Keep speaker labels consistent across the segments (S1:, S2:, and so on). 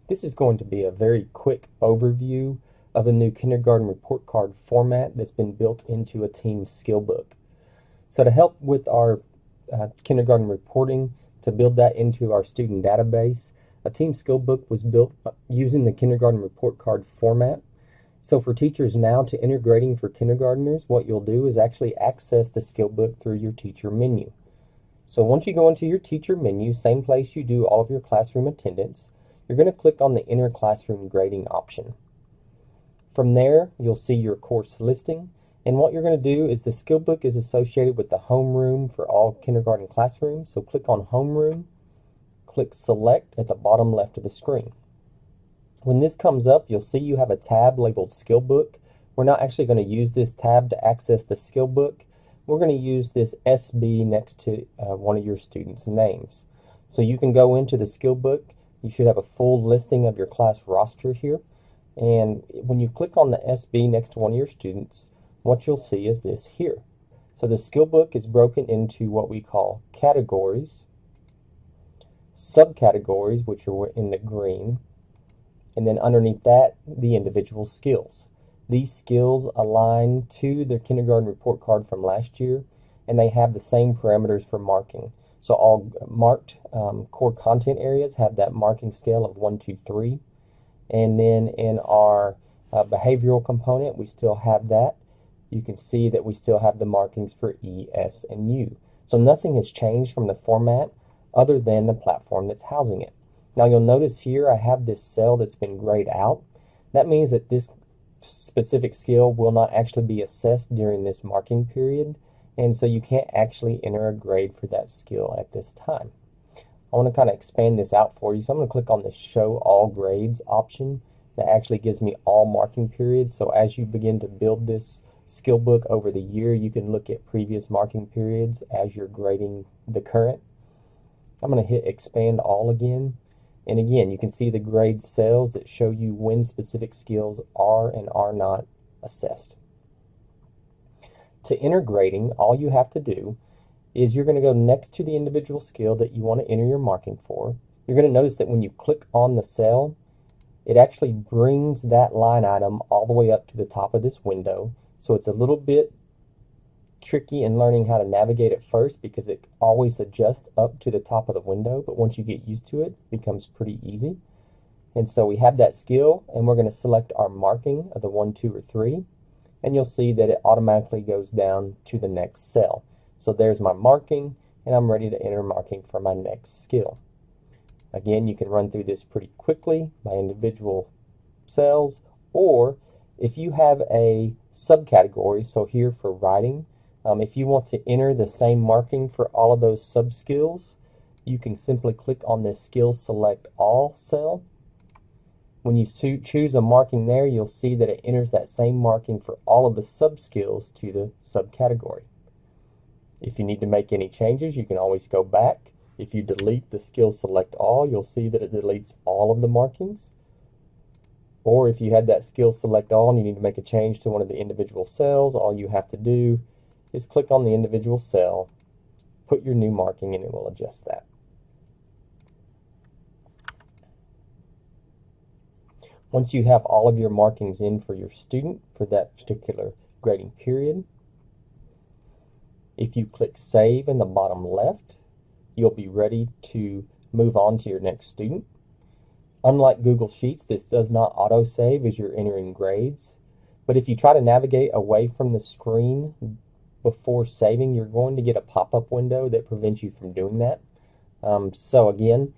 S1: This is going to be a very quick overview of the new kindergarten report card format that's been built into a TEAMS Skillbook. So to help with our kindergarten reporting, to build that into our student database, a TEAMS Skillbook was built using the kindergarten report card format. So for teachers now to enter grading for kindergartners, what you'll do is actually access the Skillbook through your teacher menu. So once you go into your teacher menu, same place you do all of your classroom attendance, you're going to click on the Enter Classroom Grading option. From there, you'll see your course listing, and what you're going to do is the Skillbook is associated with the homeroom for all kindergarten classrooms, so click on Homeroom, click Select at the bottom left of the screen. When this comes up, you'll see you have a tab labeled Skillbook. We're not actually going to use this tab to access the Skillbook. We're going to use this SB next to one of your students' names. So you can go into the Skillbook. You should have a full listing of your class roster here. And when you click on the SB next to one of your students, what you'll see is this here. So the Skillbook is broken into what we call categories, subcategories, which are in the green, and then underneath that, the individual skills. These skills align to the kindergarten report card from last year, and they have the same parameters for marking. So all marked core content areas have that marking scale of 1, 2, 3. And then in our behavioral component, we still have that. You can see that we still have the markings for E, S, and U. So nothing has changed from the format other than the platform that's housing it. Now you'll notice here I have this cell that's been grayed out. That means that this specific skill will not actually be assessed during this marking period, and so you can't actually enter a grade for that skill at this time. I want to kind of expand this out for you, so I'm going to click on the Show All Grades option. That actually gives me all marking periods, so as you begin to build this skill book over the year, you can look at previous marking periods as you're grading the current. I'm going to hit Expand All again. And again, you can see the grade cells that show you when specific skills are and are not assessed. To enter grading, all you have to do is you're going to go next to the individual skill that you want to enter your marking for. You're going to notice that when you click on the cell, it actually brings that line item all the way up to the top of this window. So it's a little bit tricky in learning how to navigate at first because it always adjusts up to the top of the window, but once you get used to it, it becomes pretty easy. And so we have that skill, and we're going to select our marking of the 1, 2, or 3, and you'll see that it automatically goes down to the next cell. So there's my marking, and I'm ready to enter marking for my next skill. Again, you can run through this pretty quickly by individual cells, or if you have a subcategory, so here for writing, if you want to enter the same marking for all of those sub-skills, you can simply click on this Skill Select All cell. When you choose a marking there, you'll see that it enters that same marking for all of the sub-skills to the subcategory. If you need to make any changes, you can always go back. If you delete the Skill Select All, you'll see that it deletes all of the markings. Or if you had that Skill Select All and you need to make a change to one of the individual cells, all you have to do is click on the individual cell, put your new marking, and it will adjust that. Once you have all of your markings in for your student for that particular grading period, if you click Save in the bottom left, you'll be ready to move on to your next student. Unlike Google Sheets, this does not auto-save as you're entering grades, but if you try to navigate away from the screen before saving, you're going to get a pop-up window that prevents you from doing that. So again,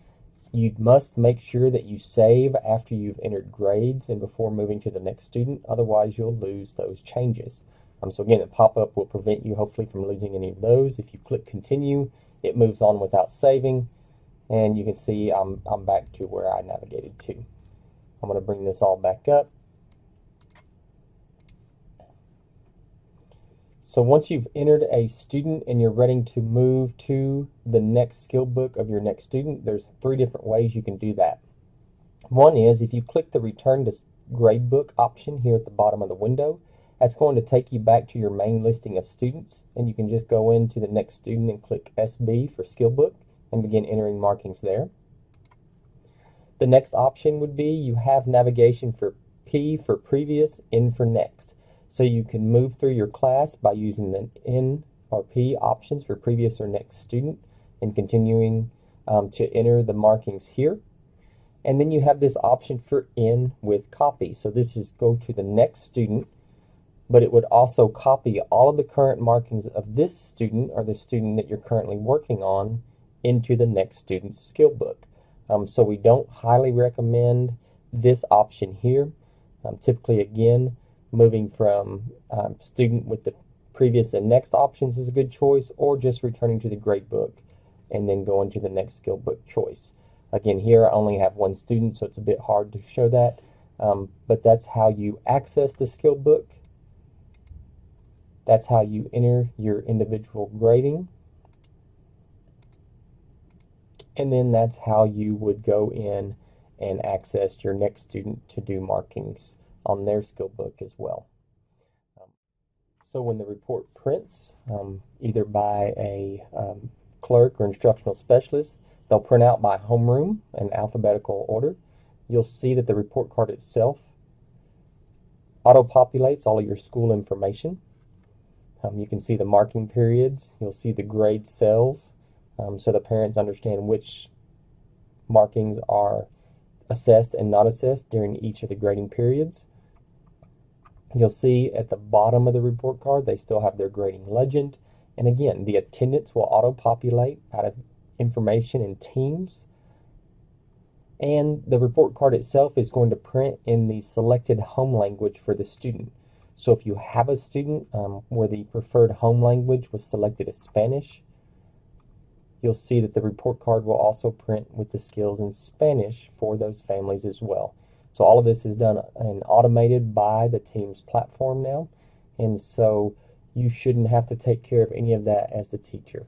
S1: you must make sure that you save after you've entered grades and before moving to the next student, otherwise you'll lose those changes. So again, a pop-up will prevent you hopefully from losing any of those. If you click Continue, it moves on without saving, and you can see I'm back to where I navigated to. I'm going to bring this all back up. So once you've entered a student and you're ready to move to the next skill book of your next student, there's 3 different ways you can do that. One is if you click the Return to Gradebook option here at the bottom of the window, that's going to take you back to your main listing of students, and you can just go into the next student and click SB for Skillbook and begin entering markings there. The next option would be you have navigation for P for previous, N for next. So you can move through your class by using the N or P options for previous or next student and continuing to enter the markings here. And then you have this option for N with copy. So this is go to the next student, but it would also copy all of the current markings of this student or the student that you're currently working on into the next student's skill book. So we don't highly recommend this option here. Typically, again, moving from student with the previous and next options is a good choice, or just returning to the grade book and then going to the next skill book choice. Again, here I only have one student, so it's a bit hard to show that, but that's how you access the skill book. That's how you enter your individual grading. And then that's how you would go in and access your next student to do markings on their skill book as well. So when the report prints, either by a clerk or instructional specialist, they'll print out by homeroom in alphabetical order. You'll see that the report card itself auto-populates all of your school information. You can see the marking periods. You'll see the grade cells, so the parents understand which markings are assessed and not assessed during each of the grading periods. You'll see at the bottom of the report card they still have their grading legend, and again the attendance will auto-populate out of information in TEAMS, and the report card itself is going to print in the selected home language for the student. So if you have a student where the preferred home language was selected as Spanish, you'll see that the report card will also print with the skills in Spanish for those families as well. So all of this is done and automated by the TEAMS platform now, and so you shouldn't have to take care of any of that as the teacher.